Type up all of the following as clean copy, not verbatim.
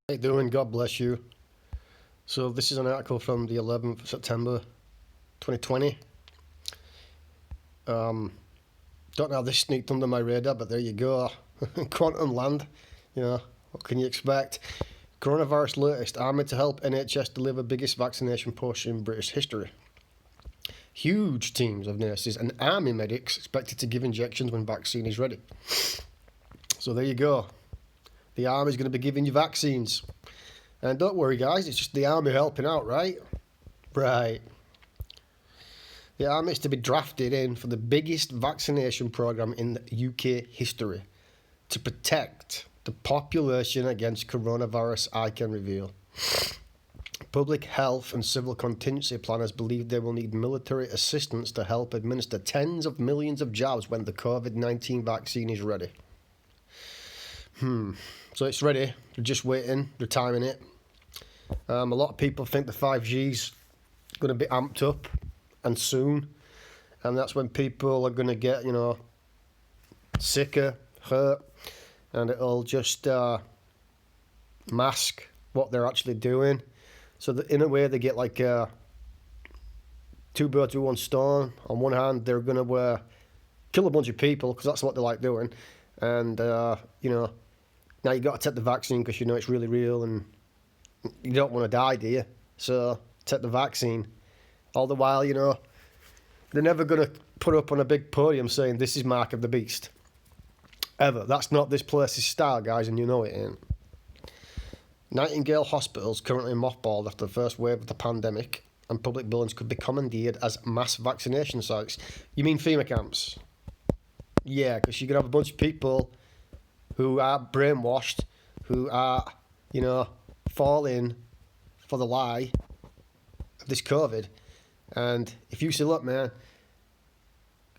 How you doing? God bless you. So this is an article from the 11th of September 2020. Um, don't know how this sneaked under my radar, but there you go. Quantum land. What can you expect? Coronavirus latest. Army to help NHS deliver biggest vaccination push in British history. Huge teams of nurses and army medics expected to give injections when vaccine is ready. So there you go. The army's going to be giving you vaccines. And don't worry, guys, it's just the army helping out, right? Right. The army is to be drafted in for the biggest vaccination programme in the UK history to protect the population against coronavirus, I can reveal. Public health and civil contingency planners believe they will need military assistance to help administer tens of millions of jabs when the COVID-19 vaccine is ready. So it's ready. They're just waiting. They're timing it. A lot of people think the 5G's going to be amped up and soon, and that's when people are going to get, sicker, hurt, and it'll just mask what they're actually doing. So that in a way they get like two birds with one stone. On one hand, they're going to kill a bunch of people because that's what they like doing, and now you got to take the vaccine because you know it's really real and you don't want to die, do you? So take the vaccine. All the while, they're never going to put up on a big podium saying this is Mark of the Beast. Ever. That's not this place's style, guys, and you know it ain't. Nightingale Hospital's currently mothballed after the first wave of the pandemic, and public buildings could be commandeered as mass vaccination sites. You mean FEMA camps? Yeah, because you could have a bunch of people who are brainwashed, who are, falling for the lie of this COVID. And if you say, look, man,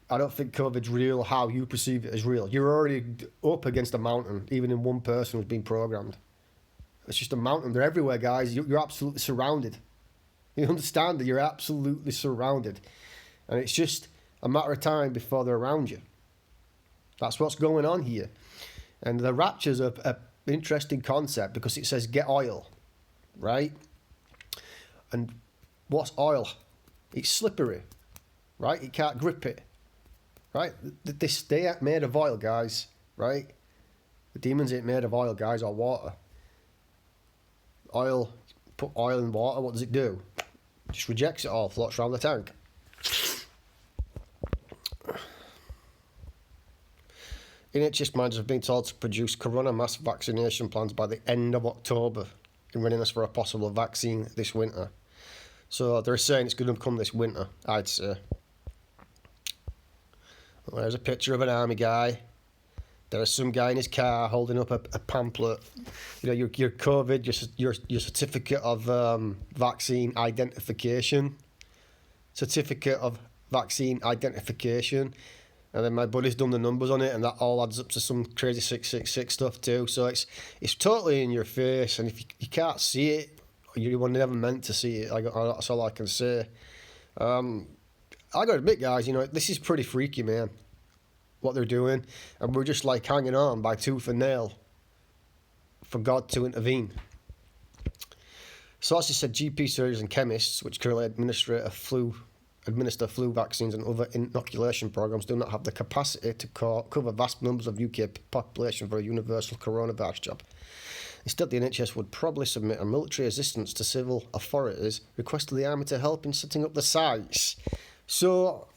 I don't think COVID's real, how you perceive it as real, you're already up against a mountain, even in one person who's been programmed. It's just a mountain. They're everywhere, guys. You're absolutely surrounded. You understand that you're absolutely surrounded. And it's just a matter of time before they're around you. That's what's going on here. And the rapture's an interesting concept because it says get oil, right? And what's oil? It's slippery, right? You can't grip it, right? They ain't made of oil, guys, right? The demons ain't made of oil, guys, or water. Oil, put oil in water, what does it do? Just rejects it all, floats around the tank. NHS managers have been told to produce corona mass vaccination plans by the end of October in readiness for a possible vaccine this winter. So they're saying it's going to come this winter, I'd say. Well, there's a picture of an army guy. There's some guy in his car holding up a pamphlet. Your COVID, your certificate of vaccine identification. Certificate of vaccine identification. And then my buddy's done the numbers on it, and that all adds up to some crazy 666 stuff too. So it's totally in your face, and if you can't see it, you were never meant to see it. That's all I can say. I got to admit, guys, this is pretty freaky, man, what they're doing, and we're just like hanging on by tooth and nail for God to intervene. Sources said GP surgeons and chemists, which currently administer flu vaccines and other inoculation programs, do not have the capacity to cover vast numbers of UK population for a universal coronavirus job. Instead, the NHS would probably submit a military assistance to civil authorities, requesting the army to help in setting up the sites. So,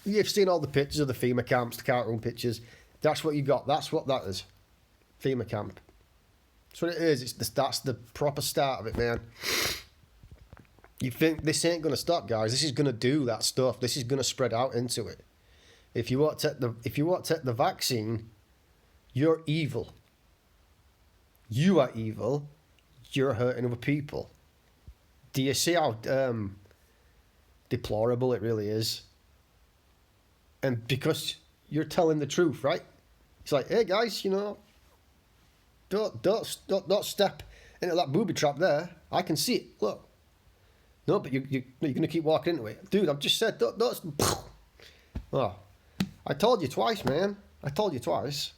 you've seen all the pictures of the FEMA camps, the cartoon pictures. That's what you got. That's what that is. FEMA camp. That's what it is. That's the proper start of it, man. You think this ain't going to stop, guys? This is going to do that stuff. This is going to spread out into it. If you want to take the vaccine, you're evil. You are evil. You're hurting other people. Do you see how deplorable it really is? And because you're telling the truth, right? It's like, hey guys, don't step into that booby trap there. I can see it. Look. No, but you're going to keep walking into it. Dude, I've just said, don't. Oh, I told you twice, man. I told you twice.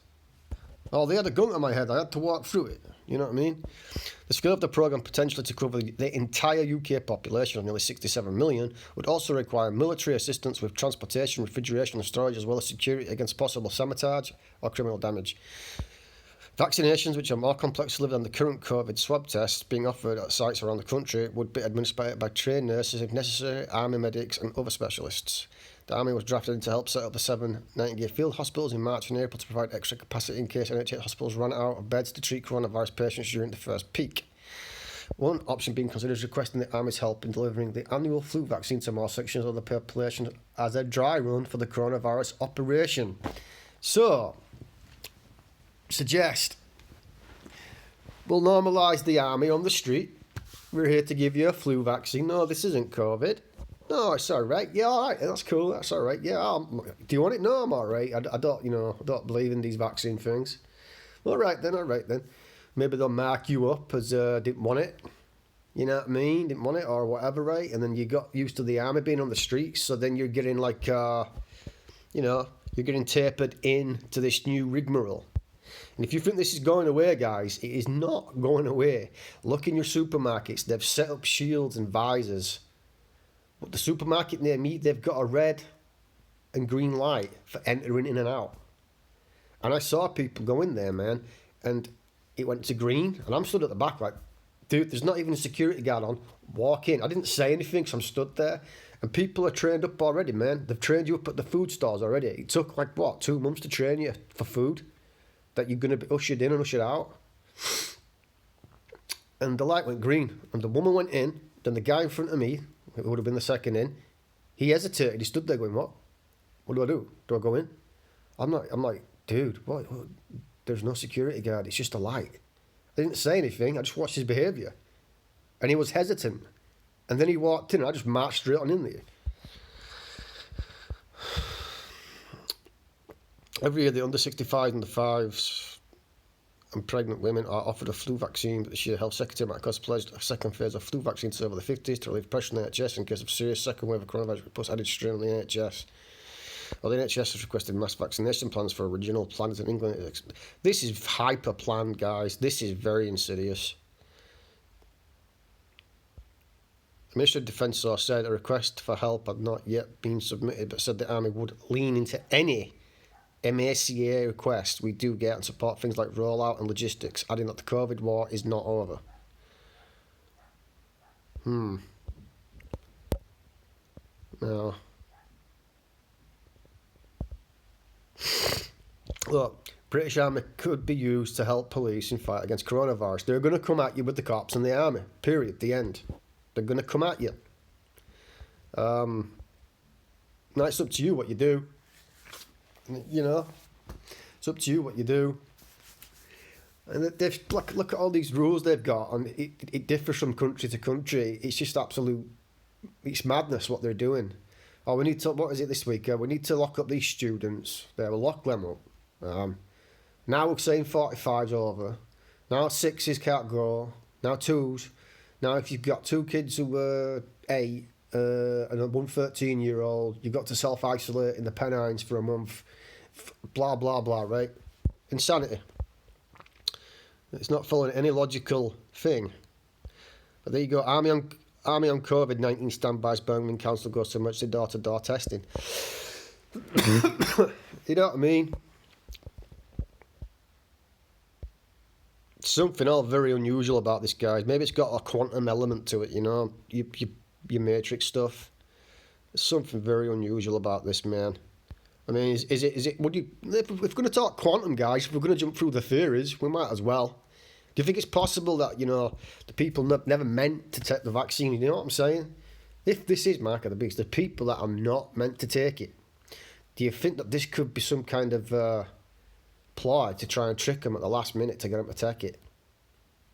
Oh, they had a gun to my head. I had to walk through it. You know what I mean? The scale of the programme, potentially to cover the entire UK population of nearly 67 million, would also require military assistance with transportation, refrigeration and storage, as well as security against possible sabotage or criminal damage. Vaccinations, which are more complex to deliver than the current COVID swab tests being offered at sites around the country, would be administered by trained nurses, if necessary, army medics and other specialists. The army was drafted in to help set up the 7 Nightingale field hospitals in March and April to provide extra capacity in case NHS hospitals ran out of beds to treat coronavirus patients during the first peak. One option being considered is requesting the Army's help in delivering the annual flu vaccine to more sections of the population as a dry run for the coronavirus operation. So, suggest we'll normalise the Army on the street. We're here to give you a flu vaccine. No, this isn't COVID. No, it's all right. Yeah, all right. That's cool. That's all right. Yeah, do you want it? No, I'm all right. I don't, I don't believe in these vaccine things. All right then. Maybe they'll mark you up as didn't want it. You know what I mean? Didn't want it or whatever, right? And then you got used to the Army being on the streets, so then you're getting like, you're getting tapered in to this new rigmarole. And if you think this is going away, guys, it is not going away. Look in your supermarkets. They've set up shields and visors. But the supermarket near me, they've got a red and green light for entering in and out. And I saw people go in there, man, and it went to green. And I'm stood at the back like, dude, there's not even a security guard on. Walk in. I didn't say anything, so I'm stood there. And people are trained up already, man. They've trained you up at the food stores already. It took, 2 months to train you for food that you're going to be ushered in and ushered out. And the light went green. And the woman went in. Then the guy in front of me, who would have been the second in, he hesitated. He stood there going, what? What do I do? Do I go in? I'm like, dude, what? There's no security guard. It's just a light. I didn't say anything. I just watched his behaviour. And he was hesitant. And then he walked in and I just marched straight on in there. Every year, the under 65s and the 5s and pregnant women are offered a flu vaccine, but this year, Health Secretary Matt Cos pledged a second phase of flu vaccine to over the 50s to relieve pressure on the NHS in case of serious second wave of coronavirus plus added strain on the NHS. Well, the NHS has requested mass vaccination plans for original plans in England. This is hyper planned, guys. This is very insidious. The Ministry of Defence source said a request for help had not yet been submitted, but said the Army would lean into any MACA request we do get and support things like rollout and logistics, adding that the COVID war is not over. No. Look, British Army could be used to help police in fight against coronavirus. They're going to come at you with the cops and the Army. Period. The end. They're going to come at you. Now it's up to you what you do. You know, it's up to you what you do. And they've look at all these rules they've got, and it differs from country to country. It's just it's madness what they're doing. Oh, we need to, what is it this week? We need to lock up these students. We'll lock them up. Now we're saying 45's over. Now 6s can't go. Now 2s. Now if you've got 2 kids who are 8 and one 13-year-old, you've got to self-isolate in the Pennines for a month. Blah, blah, blah, right? Insanity. It's not following any logical thing. But there you go. Army on COVID-19 standbys. Birmingham Council goes to emergency door-to-door testing. You know what I mean? Something all very unusual about this, guys. Maybe it's got a quantum element to it, you know? Your Matrix stuff. There's something very unusual about this, man. I mean, is it? Would you? If we're going to talk quantum, guys, if we're going to jump through the theories, we might as well. Do you think it's possible that the people never meant to take the vaccine? You know what I'm saying? If this is Mark of the Beast, the people that are not meant to take it, do you think that this could be some kind of ploy to try and trick them at the last minute to get them to take it?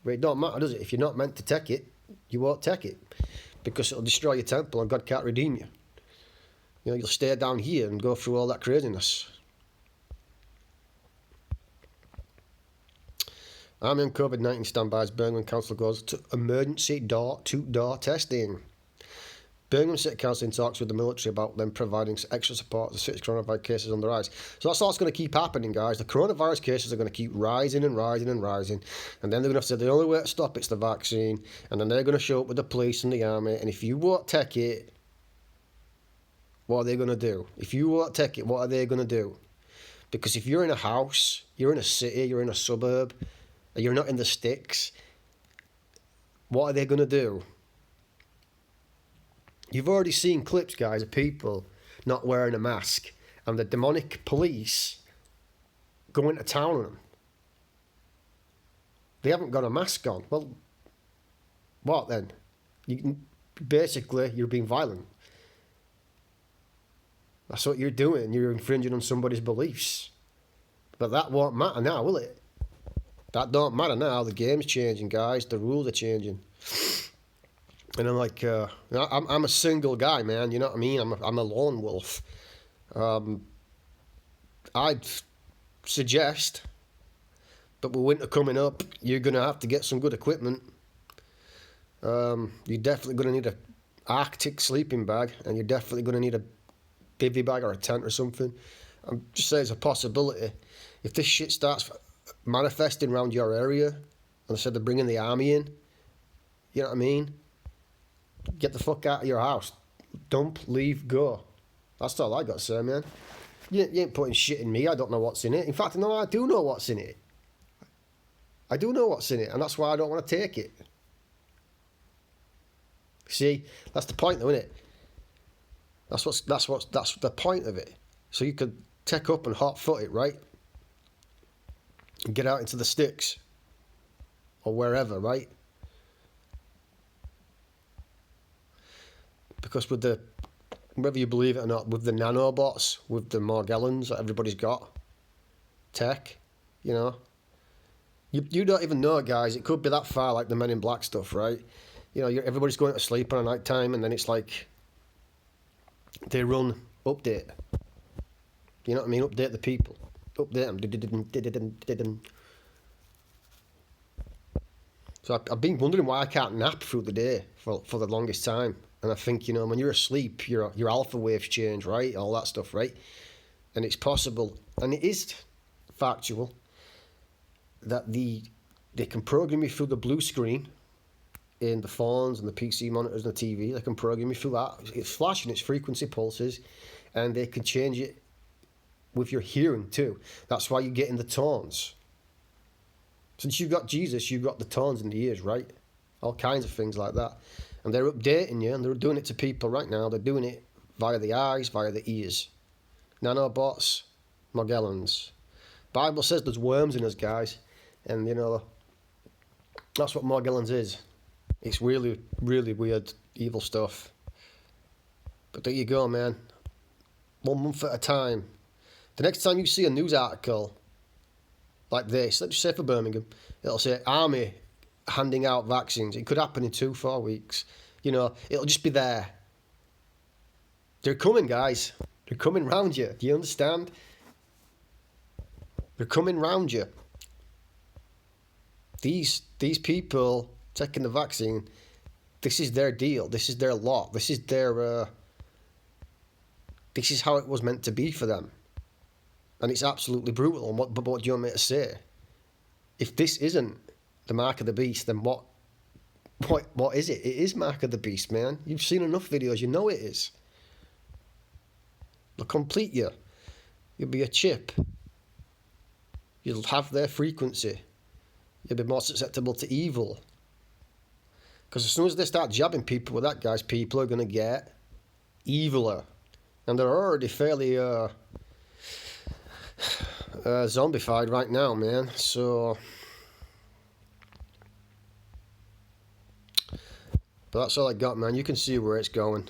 But it don't matter, does it? If you're not meant to take it, you won't take it because it'll destroy your temple and God can't redeem you. You'll stay down here and go through all that craziness. Army on COVID-19 standbys. Birmingham Council goes to emergency door-to-door testing. Birmingham City Council in talks with the military about them providing extra support to city's coronavirus cases on the rise. So that's all that's going to keep happening, guys. The coronavirus cases are going to keep rising and rising and rising. And then they're going to say the only way to stop it's the vaccine. And then they're going to show up with the police and the army. And if you won't take it, what are they going to do? If you won't take it, what are they going to do? Because if you're in a house, you're in a city, you're in a suburb, and you're not in the sticks, what are they going to do? You've already seen clips, guys, of people not wearing a mask and the demonic police going to town on them. They haven't got a mask on. Well, what then? Basically, you're being violent. That's what you're doing. You're infringing on somebody's beliefs. But that won't matter now, will it? That don't matter now. The game's changing, guys. The rules are changing. And I'm like, I'm a single guy, man. You know what I mean? I'm a lone wolf. I'd suggest that with winter coming up, you're going to have to get some good equipment. You're definitely going to need a Arctic sleeping bag, and you're definitely going to need a bivy bag or a tent or something. I'm just saying it's a possibility. If this shit starts manifesting around your area, and they said they're bringing the army in, you know what I mean? Get the fuck out of your house. Dump, leave, go. That's all I got to say, man. You ain't putting shit in me. I don't know what's in it. In fact, no, I do know what's in it. I do know what's in it, and that's why I don't want to take it. See, that's the point, though, isn't it? That's the point of it. So you could take up and hot foot it, right? And get out into the sticks or wherever, right? Because with the, whether you believe it or not, with the nanobots, with the Morgellons that everybody's got, tech, you know, you don't even know, guys. It could be that far, like the Men in Black stuff, right? You know, everybody's going to sleep on a night time, and then it's like they run update. You know what I mean? Update the people. Update them. So I've been wondering why I can't nap through the day for the longest time. And I think, you know, when you're asleep, your alpha waves change, right? All that stuff, right? And it's possible, and it is factual, that they can program you through the blue screen in the phones and the PC monitors and the TV. They can program you through that. It's flashing, it's frequency pulses, and they can change it with your hearing too. That's why you're getting the tones. Since you've got Jesus, you've got the tones in the ears, right? All kinds of things like that. And they're updating you, and they're doing it to people right now. They're doing it via the eyes, via the ears. Nanobots, Morgellons. Bible says there's worms in us, guys. And, you know, that's what Morgellons is. It's really, really weird, evil stuff. But there you go, man. 1 month at a time. The next time you see a news article like this, let's just say for Birmingham, it'll say Army handing out vaccines. It could happen in 2-4 weeks. You know, it'll just be there. They're coming, guys. They're coming round you. Do you understand? They're coming round you. These people taking the vaccine, this is their deal. This is their lot. This is their. This is how it was meant to be for them, and it's absolutely brutal. And what do you want me to say? If this isn't the mark of the beast, then what is it? It is mark of the beast, man. You've seen enough videos, you know it is. They'll complete you. You'll be a chip. You'll have their frequency. You'll be more susceptible to evil. Because as soon as they start jabbing people with that, guys, people are going to get eviler. And they're already fairly zombified right now, man. So, but that's all I got, man. You can see where it's going.